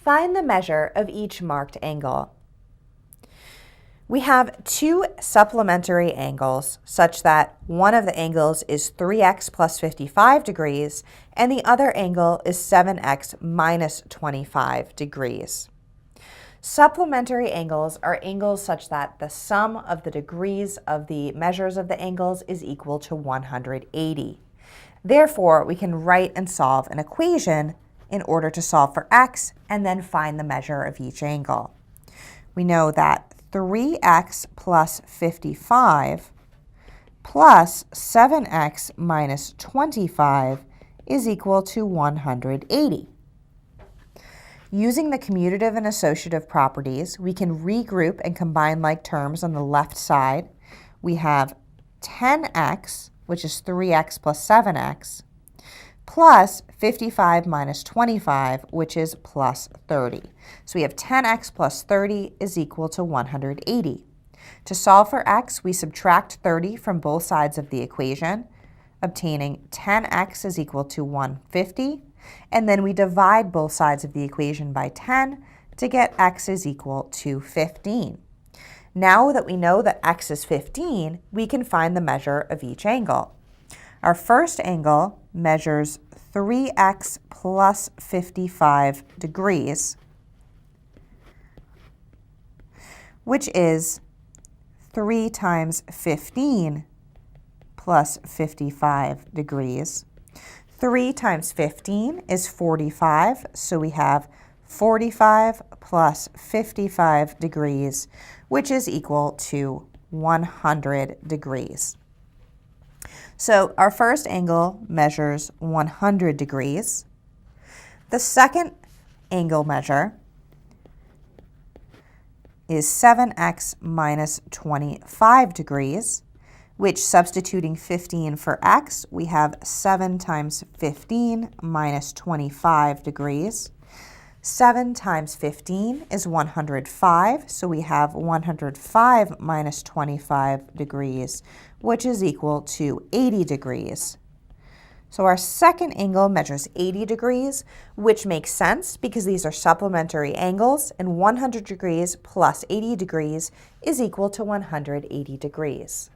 Find the measure of each marked angle. We have two supplementary angles such that one of the angles is 3x plus 55 degrees and the other angle is 7x minus 25 degrees. Supplementary angles are angles such that the sum of the degrees of the measures of the angles is equal to 180. Therefore, we can write and solve an equation in order to solve for x and then find the measure of each angle. We know that 3x plus 55 plus 7x minus 25 is equal to 180. Using the commutative and associative properties, we can regroup and combine like terms on the left side. We have 10x, which is 3x plus 7x, plus 55 minus 25, which is plus 30. So we have 10x plus 30 is equal to 180. To solve for x, we subtract 30 from both sides of the equation, obtaining 10x is equal to 150, and then we divide both sides of the equation by 10 to get x is equal to 15. Now that we know that x is 15, we can find the measure of each angle. Our first angle measures 3x plus 55 degrees, which is 3 times 15 plus 55 degrees. 3 times 15 is 45, so we have 45 plus 55 degrees, which is equal to 100 degrees. So our first angle measures 100 degrees. The second angle measure is 7x minus 25 degrees, which, substituting 15 for x, we have 7 times 15 minus 25 degrees. 7 times 15 is 105, so we have 105 minus 25 degrees, which is equal to 80 degrees. So our second angle measures 80 degrees, which makes sense because these are supplementary angles, and 100 degrees plus 80 degrees is equal to 180 degrees.